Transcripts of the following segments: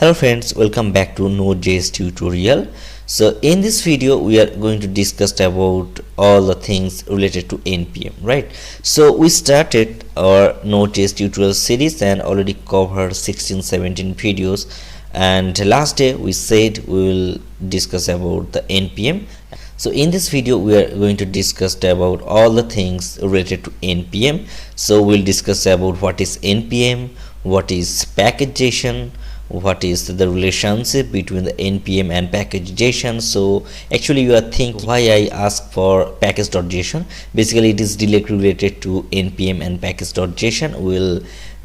Hello friends, welcome back to Node.js tutorial. So in this video we are going to discuss about all the things related to npm, right? So we started our Node.js tutorial series and already covered 16-17 videos, and last day we said we will discuss about the npm. So in this video we are going to discuss about all the things related to npm. So we'll discuss about what is npm, what is package json, what is the relationship between the npm and package json. So actually you are thinking why I ask for package.json. Basically it is directly related to npm and package.json. We'll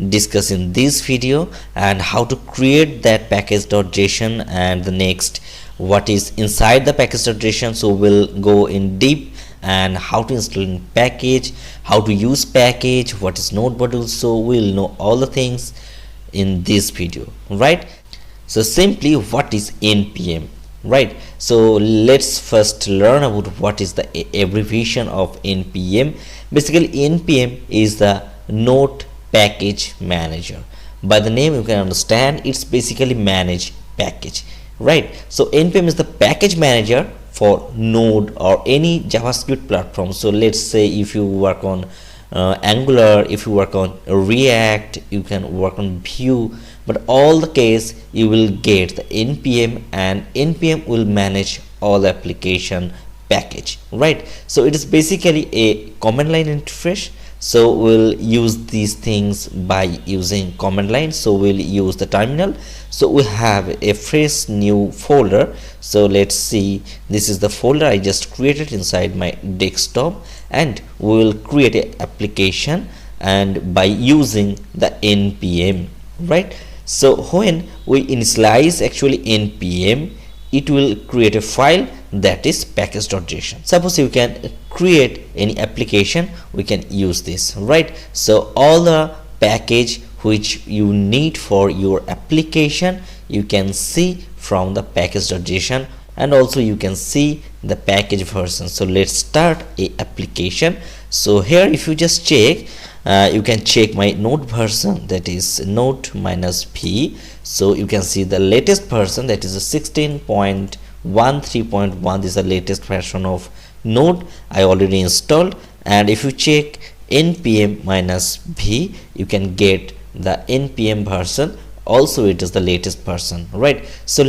discuss in this video and how to create that package.json, and the next what is inside the package.json. So we'll go in deep and how to install in package, how to use package, what is node module. So we'll know all the things in this video, right? So simply, what is npm, right? So let's first learn about what is the abbreviation of npm. Basically npm is the node package manager. By the name you can understand it's basically manage package, right? So npm is the package manager for node or any javascript platform. So let's say if you work on Angular, if you work on React, you can work on Vue, but all the case you will get the npm, and npm will manage all application package, right? So it is basically a command line interface. So we'll use these things by using command line. So we'll use the terminal. So we have a fresh new folder. So let's see, this is the folder I just created inside my desktop, and we will create an application and by using the npm, right? So when we initialize actually npm, it will create a file that is package.json. Suppose you can create any application, we can use this, right? So all the package which you need for your application you can see from the package.json, and also you can see the package version. So let's start a application. So here if you just check, you can check my node version, that is node -p. So you can see the latest version, that is a 16.13.1. This is the latest version of node I already installed. And if you check npm -v, you can get the npm version, also it is the latest version, right? So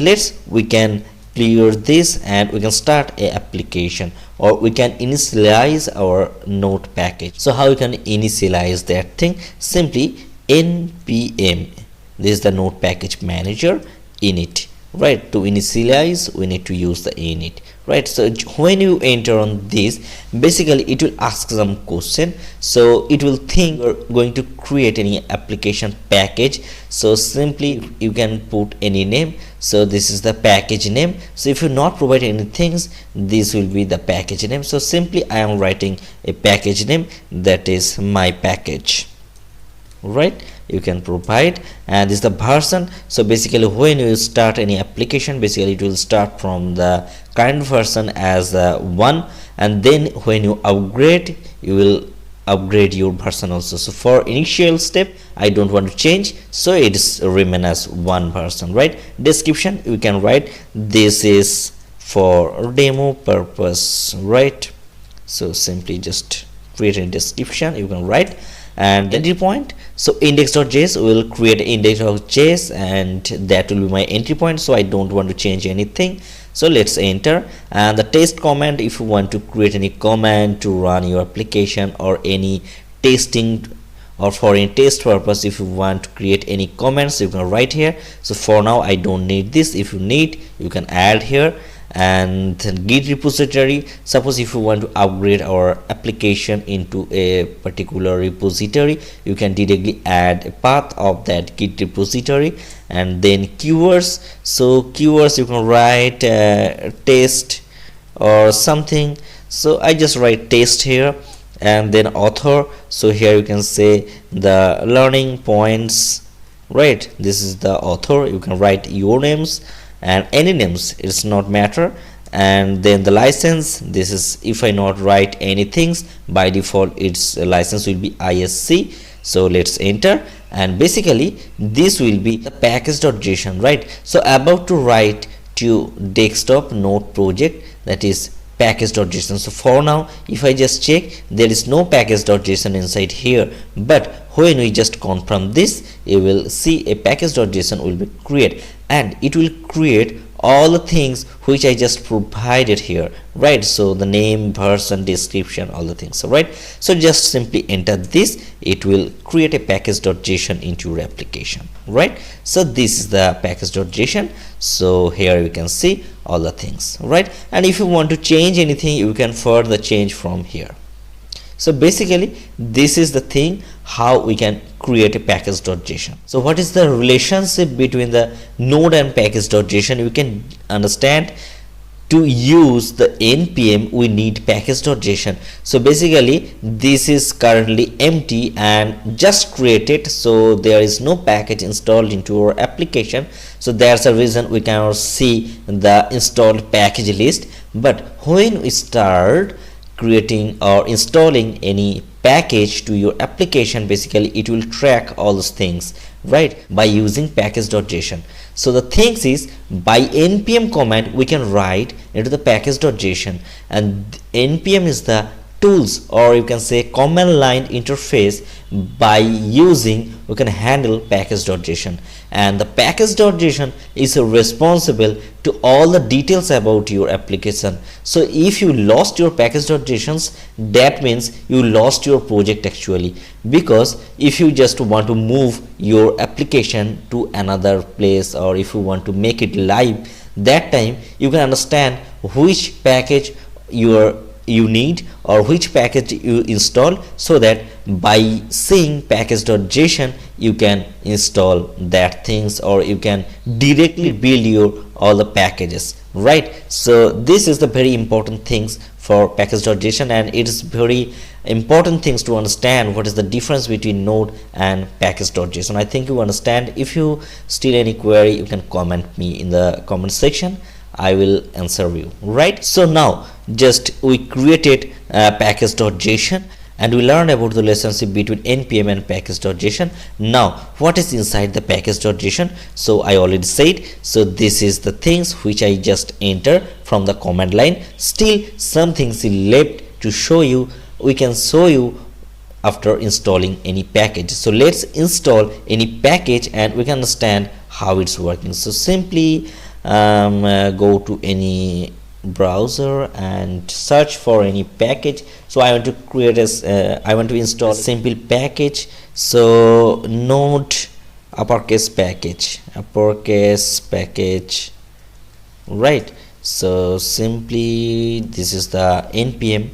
we can clear this and we can start a application, or we can initialize our node package. So how you can initialize that thing? Simply npm, this is the node package manager, init, right? To initialize we need to use the init, right? So when you enter on this, basically it will ask some question. So it will think you're going to create any application package. So simply you can put any name. So this is the package name. So if you not provide anything, this will be the package name. So simply I am writing a package name, that is my package, right? You can provide, and this is the version. So basically when you start any application, basically it will start from the current version as 1, and then when you upgrade you will upgrade your version also. So for initial step I don't want to change, so it is remain as 1 version, right? Description you can write this is for demo purpose, right? So simply just create a description you can write. And entry point, so index.js will create index.js, and that will be my entry point. So I don't want to change anything, so let's enter. And the test command, if you want to create any command to run your application or any testing or for any test purpose, if you want to create any comments you can write here. So for now I don't need this. If you need, you can add here. And git repository, suppose if you want to upgrade our application into a particular repository, you can directly add a path of that git repository. And then keywords, so keywords you can write test or something. So I just write test here. And then author, so here you can say the learning points, right? This is the author, you can write your names and any names, it's not matter. And then the license, this is if I not write anything, by default its license will be ISC. So let's enter. and basically this will be the package.json, right? So about to write to desktop node project, that is package.json. So for now, if I just check, there is no package.json inside here, but when we just confirm this, you will see a package.json will be created, and it will create all the things which I just provided here, right? So the name, version, description, all the things, right? So just simply enter this, it will create a package.json into your application, right? So this is the package.json. So here you can see all the things, right? And if you want to change anything, you can further change from here. So basically this is the thing how we can create a package.json. So what is the relationship between the node and package.json? You can understand, to use the npm we need package.json. So basically this is currently empty and just created, so there is no package installed into our application. So that's the reason we cannot see the installed package list. But when we start creating or installing any package to your application, basically it will track all those things, right, by using package.json. So the things is, by npm command we can write into the package.json, and npm is the tools, or you can say command line interface. By using we can handle package.json, and the package.json is responsible to all the details about your application. So if you lost your package.jsons, that means you lost your project actually, because if you just want to move your application to another place, or if you want to make it live, that time you can understand which package you need or which package you install, so that by seeing package.json you can install that things, or you can directly build your all the packages, right? So this is the very important things for package.json, and it is very important things to understand what is the difference between node and package.json. I think you understand. If you still any query, you can comment me in the comment section, I will answer you, right? So now just we created package.json, and we learned about the relationship between npm and package.json. Now what is inside the package.json? So I already said, so this is the things which I just enter from the command line. Still some things left to show you, we can show you after installing any package. So let's install any package and we can understand how it's working. So simply go to any browser and search for any package. So I want to create a I want to install a simple package. So node uppercase package, right? So simply this is the npm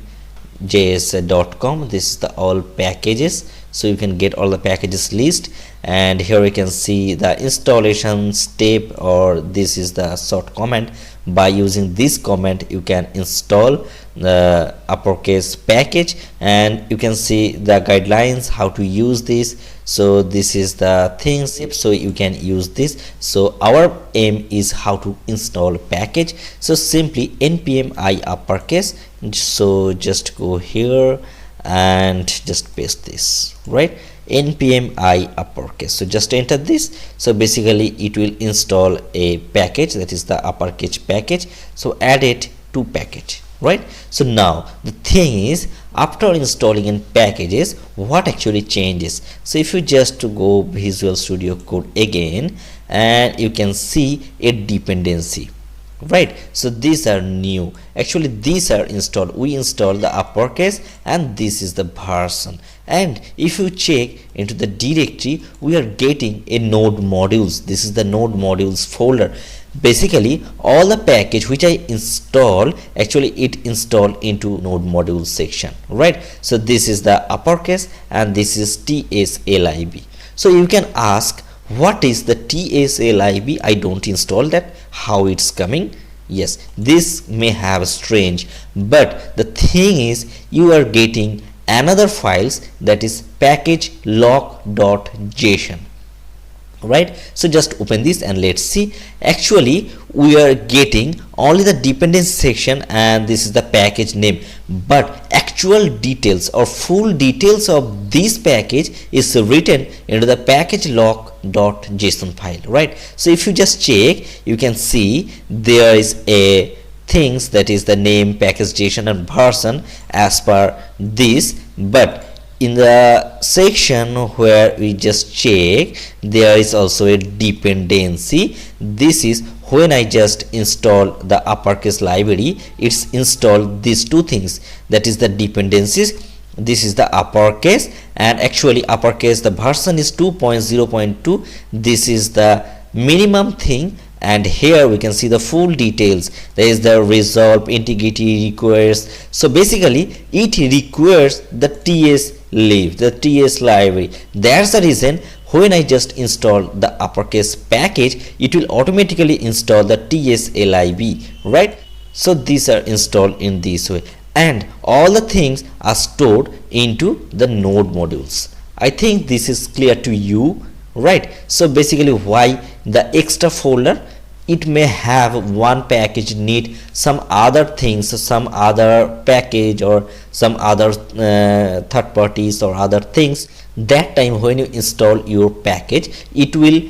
js.com, this is the all packages. So you can get all the packages list, and here you can see the installation step, or this is the short command. By using this command you can install the uppercase package, and you can see the guidelines how to use this. So this is the things, so you can use this. So our aim is how to install package. So simply npm I uppercase. So just go here and just paste this, right? npm I uppercase. So just enter this. So basically it will install a package, that is the uppercase package. So add it to package, right? So now the thing is, after installing in packages, what actually changes? So if you just to go Visual Studio Code again, and you can see a dependency, right? So these are new, actually these are installed. We installed the uppercase, and this is the version. And if you check into the directory, we are getting a node modules. This is the node modules folder. Basically all the package which I install, actually it installed into node modules section, right? So this is the uppercase, and this is tslib. So you can ask, what is the tslib? I don't install that, how it's coming? Yes, this may have strange, but the thing is, you are getting another files, that is package-lock.json, right? So just open this and let's see. Actually we are getting only the dependency section and this is the package name, but actual details or full details of this package is written into the package-lock.json file, right? So if you just check, you can see there is a things that is the name, package JSON and version as per this, but in the section where we just check, there is also a dependency. This is when I just install the uppercase library, it's installed these two things, that is the dependencies. This is the uppercase, and actually uppercase the version is 2.0.2. this is the minimum thing, and here we can see the full details. There is the resolve, integrity requires, so basically it requires the ts lib, the ts library. That's the reason when I just install the uppercase package, it will automatically install the ts lib, right? So these are installed in this way, and all the things are stored into the node modules. I think this is clear to you, right? So basically why the extra folder, it may have one package need some other things, some other package or some other third parties or other things. That time when you install your package, it will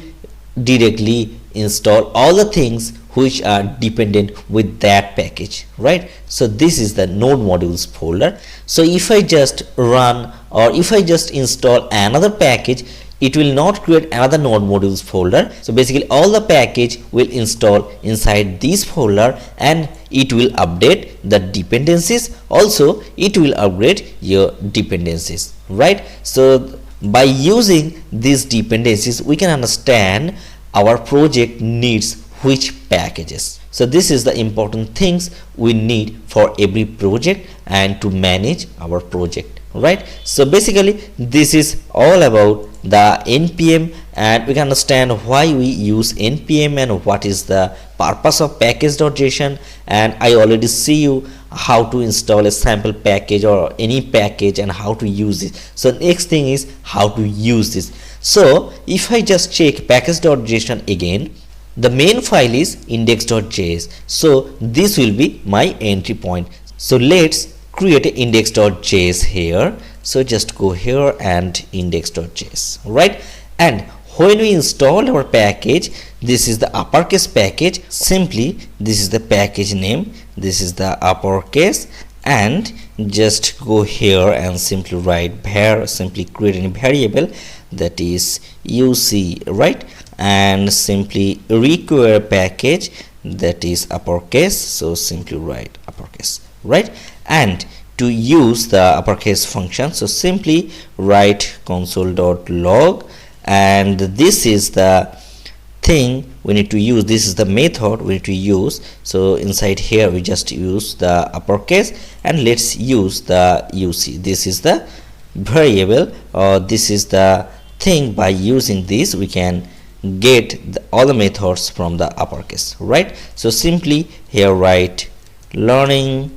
directly install all the things which are dependent with that package, right? So this is the node modules folder. So if I just run or if I just install another package, it will not create another node modules folder. So basically all the package will install inside this folder, and it will update the dependencies. Also it will upgrade your dependencies, right? So by using these dependencies, we can understand our project needs which packages. So this is the important things we need for every project and to manage our project, right? So basically this is all about the npm, and we can understand why we use npm and what is the purpose of package.json, and I already see you how to install a sample package or any package and how to use it. So next thing is how to use this. So if I just check package.json again, the main file is index.js, so this will be my entry point. So let's create an index.js here. So just go here and index.js, right? And when we install our package, this is the uppercase package. Simply this is the package name, this is the uppercase, and just go here and simply write var, simply create a variable that is uc, right? And simply require package that is uppercase, so simply write uppercase, right? And to use the uppercase function, so simply write console.log, and this is the thing we need to use, this is the method we need to use. So inside here we just use the uppercase, and let's use the uc, this is the variable, or this is the thing. By using this we can get all the methods from the uppercase, right? So simply here write learning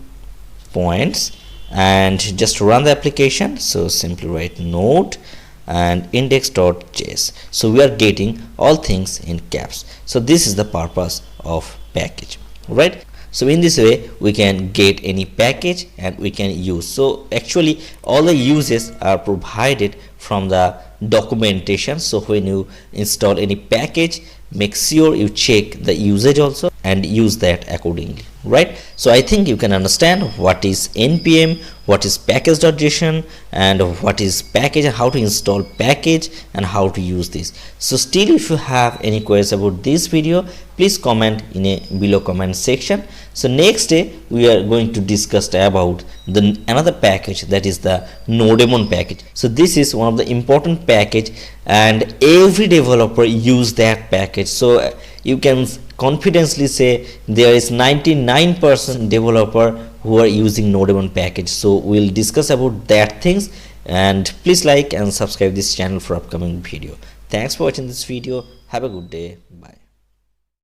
points and just run the application. So simply write node and index.js. So we are getting all things in caps. So this is the purpose of package, right? So in this way we can get any package and we can use. So actually all the uses are provided from the documentation. So when you install any package, make sure you check the usage also and use that accordingly, right? So I think you can understand what is npm, what is package.json, and what is package, and how to install package and how to use this. So still, if you have any queries about this video, please comment in a below comment section. So next day we are going to discuss about the another package, that is the nodemon package. So this is one of the important package and every developer use that package. So you can confidently say there is 99% developer who are using nodemon package. So we'll discuss about that things, and please like and subscribe this channel for upcoming video. Thanks for watching this video. Have a good day. Bye.